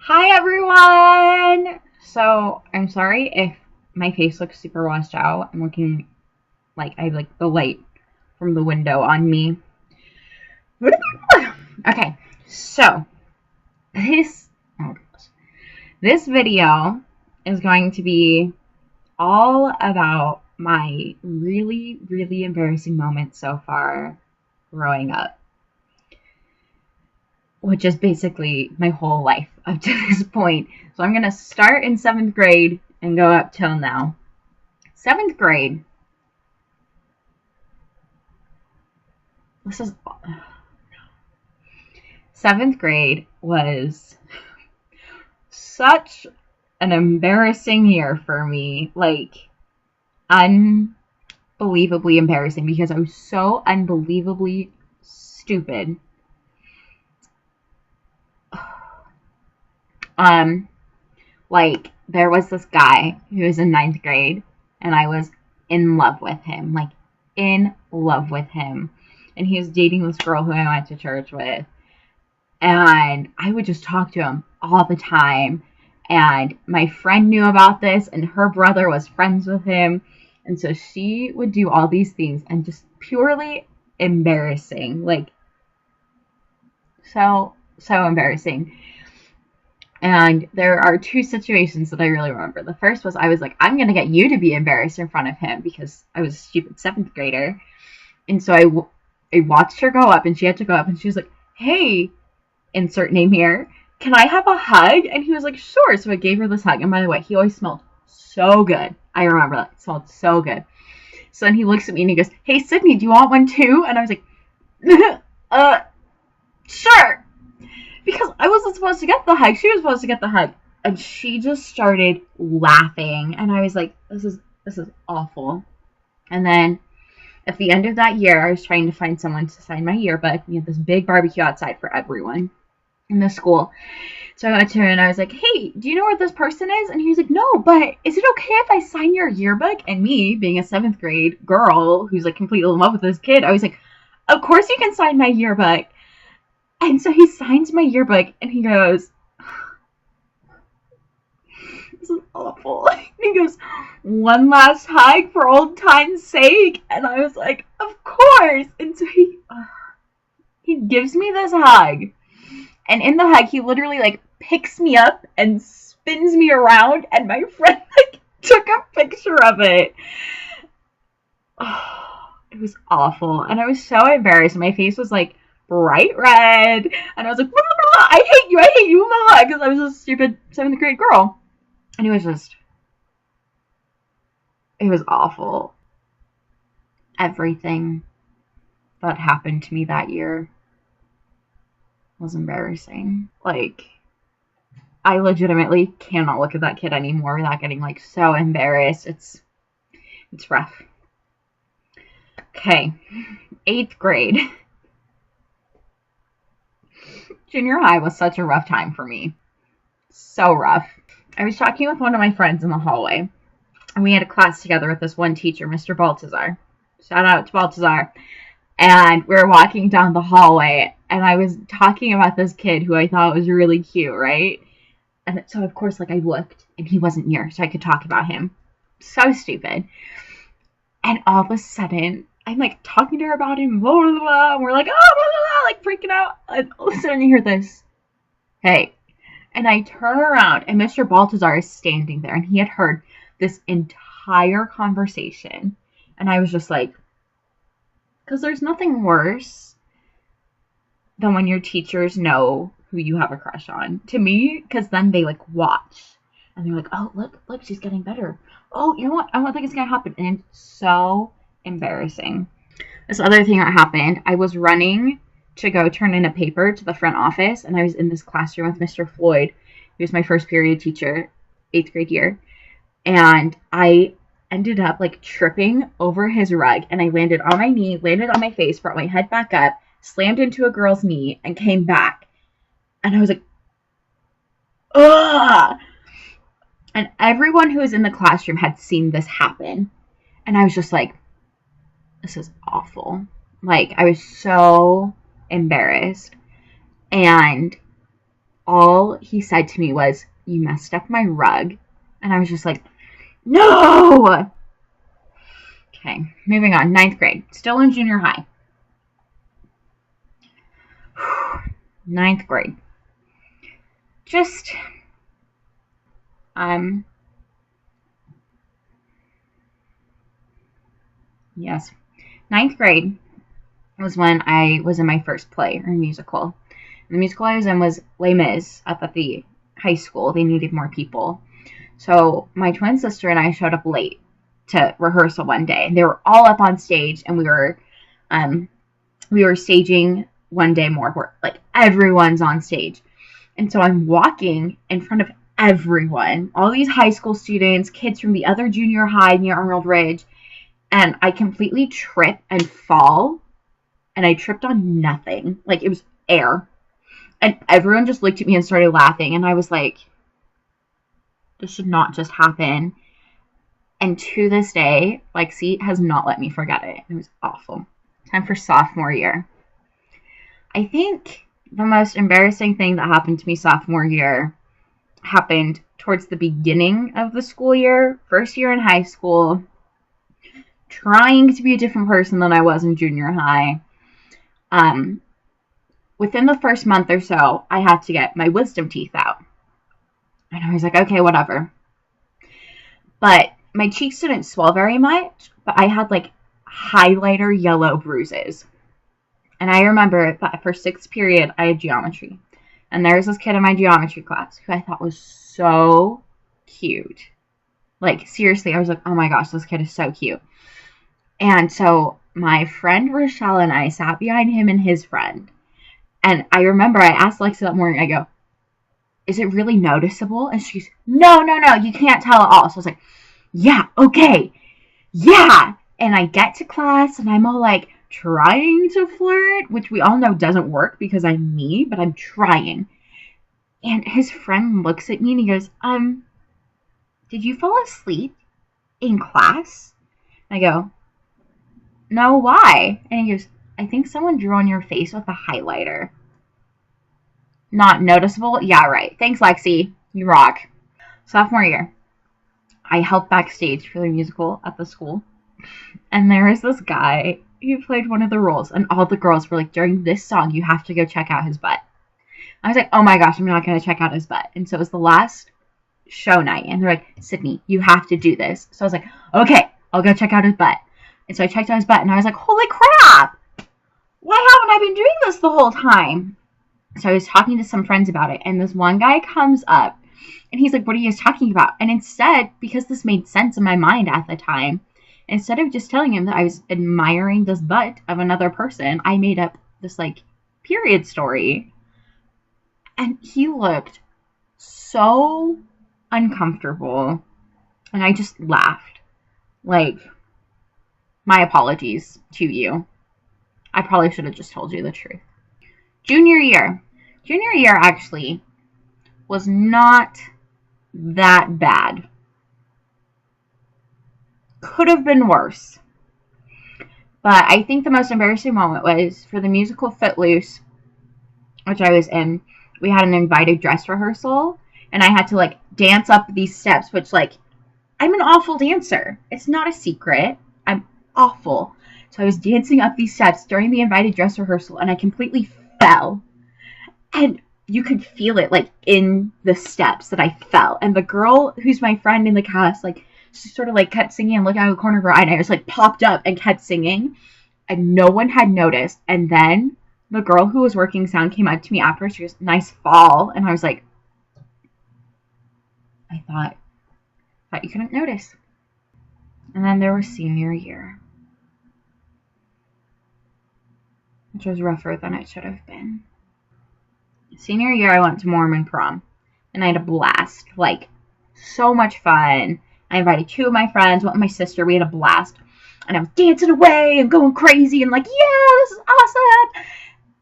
Hi everyone! So, I'm sorry if my face looks super washed out. I'm looking like I have like the light from the window on me. Okay, so this this video is going to be all about my really embarrassing moments so far growing up, which is basically my whole life up to this point. So I'm gonna start in 7th grade and go up till now. 7th grade. This is 7th grade was such an embarrassing year for me. Like, unbelievably embarrassing because I was so unbelievably stupid. Um, like, there was this guy who was in 9th grade, and I was in love with him. Like, in love with him. And he was dating this girl who I went to church with. And I would just talk to him all the time. And my friend knew about this, and her brother was friends with him. And so she would do all these things, and just purely embarrassing. Like, so embarrassing. And there are two situations that I really remember. The first was I was like, I'm going to get you to be embarrassed in front of him because I was a stupid 7th grader. And so I watched her go up, and she had to go up, and she was like, hey, insert name here, can I have a hug? And he was like, sure. So I gave her this hug. And by the way, he always smelled so good. I remember that. It smelled so good. So then he looks at me and he goes, hey, Sydney, do you want one too? And I was like, sure. Because I wasn't supposed to get the hug. She was supposed to get the hug. And she just started laughing. And I was like, this is awful. And then at the end of that year, I was trying to find someone to sign my yearbook. We had this big barbecue outside for everyone in the school. So I went to him and I was like, hey, do you know where this person is? And he was like, no, but is it okay if I sign your yearbook? And me, being a 7th grade girl who's like completely in love with this kid, I was like, of course you can sign my yearbook. And so he signs my yearbook and he goes, this is awful. And he goes, one last hug for old time's sake. And I was like, of course. And so he gives me this hug. And in the hug, he literally like picks me up and spins me around, and my friend like took a picture of it. Oh, it was awful, and I was so embarrassed. My face was like bright red, and I was like, blah, blah, blah, I hate you, because I was a stupid 7th grade girl. And it was awful. Everything that happened to me that year was embarrassing. Like, I legitimately cannot look at that kid anymore without getting like so embarrassed. It's rough. Okay, 8th grade. Junior high was such a rough time for me. So rough. I was talking with one of my friends in the hallway, and we had a class together with this one teacher, Mr. Baltazar. Shout out to Baltazar. And we were walking down the hallway, and I was talking about this kid who I thought was really cute, right? And so, of course, like, I looked, and he wasn't near, so I could talk about him. So stupid. And all of a sudden, I'm, like, talking to her about him, blah, blah, blah, and we're like, oh, blah, blah, blah, like, freaking out. And all of a sudden, you hear this, hey. And I turn around, and Mr. Baltazar is standing there, and he had heard this entire conversation. And I was just like, because there's nothing worse than when your teachers know who you have a crush on. To me, because then they like watch and they're like, oh, look, she's getting better. Oh, you know what? I don't think it's gonna happen. And it's so embarrassing. This other thing that happened, I was running to go turn in a paper to the front office, and I was in this classroom with Mr. Floyd, who was my first period teacher, 8th grade year, and I ended up like tripping over his rug, and I landed on my knee, landed on my face, brought my head back up, slammed into a girl's knee, and came back. And I was like, ugh! And everyone who was in the classroom had seen this happen. And I was just like, this is awful. Like, I was so embarrassed. And all he said to me was, "You messed up my rug." And I was just like, no! Okay, moving on. 9th grade. Still in junior high. 9th grade. Just, yes. 9th grade was when I was in my first play or musical. The musical I was in was Les Mis up at the high school. They needed more people. So my twin sister and I showed up late to rehearsal one day. They were all up on stage, and we were staging one day more where like everyone's on stage. And so I'm walking in front of everyone, all these high school students, kids from the other junior high near Arnold Ridge, and I completely trip and fall, and I tripped on nothing. Like, it was air. And everyone just looked at me and started laughing, and I was like, this should not just happen. And to this day, Lexi has not let me forget it. It was awful. Time for sophomore year. I think the most embarrassing thing that happened to me sophomore year happened towards the beginning of the school year, first year in high school, trying to be a different person than I was in junior high. Within the first month or so, I had to get my wisdom teeth out. And I was like, okay, whatever. But my cheeks didn't swell very much, but I had like highlighter yellow bruises. And I remember that for 6th period, I had geometry. And there was this kid in my geometry class who I thought was so cute. Like, seriously, I was like, oh my gosh, this kid is so cute. And so my friend Rochelle and I sat behind him and his friend. And I remember I asked Lexi that morning, I go, is it really noticeable? And she's, no, you can't tell at all. So I was like, yeah, okay, yeah. And I get to class and I'm all like trying to flirt, which we all know doesn't work because I'm me, but I'm trying. And his friend looks at me and he goes, did you fall asleep in class? And I go, no, why? And he goes, I think someone drew on your face with a highlighter. Not noticeable? Yeah, right. Thanks, Lexi. You rock. Sophomore year, I helped backstage for the musical at the school. And there was this guy who played one of the roles. And all the girls were like, during this song, you have to go check out his butt. I was like, oh my gosh, I'm not going to check out his butt. And so it was the last show night. And they're like, Sydney, you have to do this. So I was like, okay, I'll go check out his butt. And so I checked out his butt. And I was like, holy crap! Why haven't I been doing this the whole time? So I was talking to some friends about it, and this one guy comes up, and he's like, what are you guys talking about? And instead, because this made sense in my mind at the time, instead of just telling him that I was admiring this butt of another person, I made up this, like, period story. And he looked so uncomfortable, and I just laughed. Like, my apologies to you. I probably should have just told you the truth. Junior year. Junior year actually was not that bad. Could have been worse. But I think the most embarrassing moment was for the musical Footloose, which I was in. We had an invited dress rehearsal, and I had to, like, dance up these steps, which, like, I'm an awful dancer. It's not a secret. I'm awful. So I was dancing up these steps during the invited dress rehearsal, and I completely fell. And you could feel it, like, in the steps that I fell. And the girl who's my friend in the cast, like, she sort of, like, kept singing and looking out of the corner of her eye, and I just, like, popped up and kept singing. And no one had noticed. And then the girl who was working sound came up to me after. She goes, nice fall. And I was like, I thought you couldn't notice. And then there was senior year, which was rougher than it should have been. Senior year, I went to Mormon prom, and I had a blast. Like, so much fun. I invited 2 of my friends, went with my sister. We had a blast. And I was dancing away and going crazy and like, yeah, this is awesome.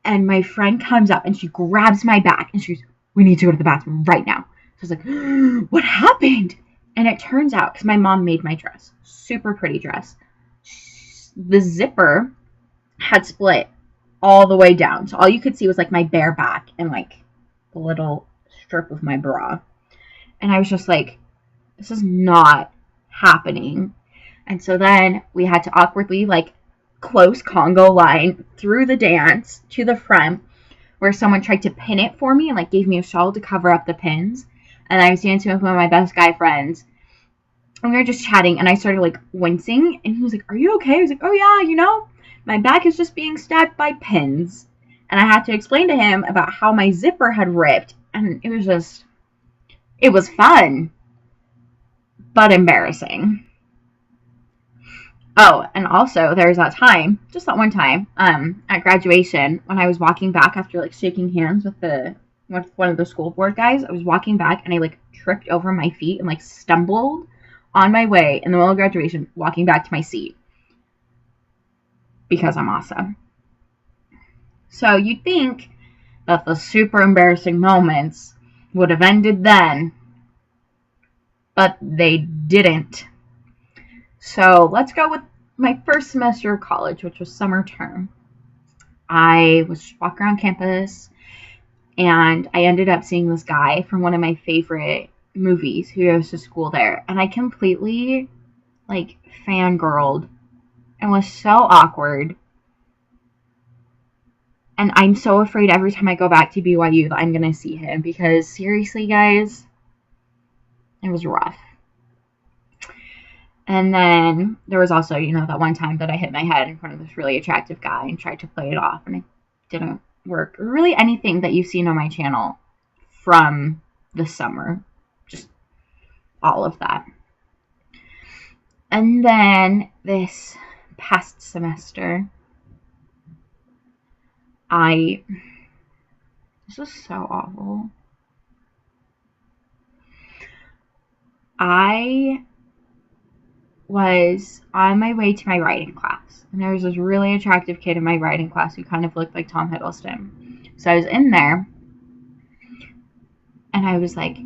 And my friend comes up, and she grabs my back, and she goes, we need to go to the bathroom right now. So I was like, what happened? And it turns out, because my mom made my dress, super pretty dress, the zipper had split all the way down. So all you could see was, like, my bare back and, like, the little strip of my bra. And I was just like, this is not happening. And so then we had to awkwardly, like, close Congo line through the dance to the front, where someone tried to pin it for me and, like, gave me a shawl to cover up the pins. And I was dancing with one of my best guy friends. And we were just chatting, and I started, like, wincing. And he was like, are you okay? I was like, oh, yeah, you know, my back is just being stabbed by pins. And I had to explain to him about how my zipper had ripped. And it was just, it was fun, but embarrassing. Oh, and also there's that time, just that one time, at graduation, when I was walking back after, like, shaking hands with one of the school board guys. I was walking back and I, like, tripped over my feet and, like, stumbled on my way in the middle of graduation, walking back to my seat. Because I'm awesome. So you'd think that the super embarrassing moments would have ended then, but they didn't. So let's go with my first semester of college, which was summer term. I was walking around campus, and I ended up seeing this guy from one of my favorite movies who goes to school there. And I completely, like, fangirled and was so awkward. And I'm so afraid every time I go back to BYU that I'm going to see him, because seriously, guys, it was rough. And then there was also, you know, that one time that I hit my head in front of this really attractive guy and tried to play it off, and it didn't work. Really anything that you've seen on my channel from the summer. Just all of that. And then this past semester, this was so awful. I was on my way to my writing class, and there was this really attractive kid in my writing class who kind of looked like Tom Hiddleston. So I was in there, and I was, like,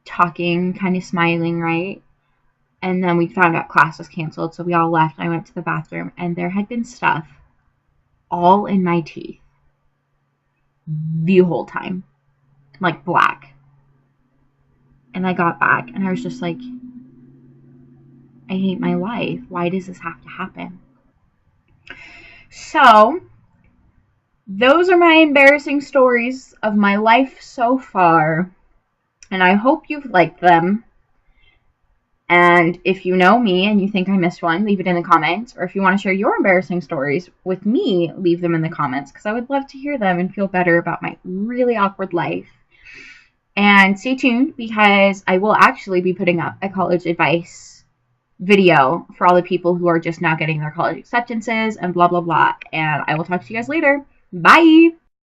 talking, kind of smiling, right? And then we found out class was canceled, so we all left. I went to the bathroom, and there had been stuff all in my teeth the whole time, like, black. And I got back, and I was just like, I hate my life. Why does this have to happen? So, those are my embarrassing stories of my life so far, and I hope you've liked them. And if you know me and you think I missed one, leave it in the comments. Or if you want to share your embarrassing stories with me, leave them in the comments, because I would love to hear them and feel better about my really awkward life. And stay tuned, because I will actually be putting up a college advice video for all the people who are just now getting their college acceptances and blah, blah, blah. And I will talk to you guys later. Bye!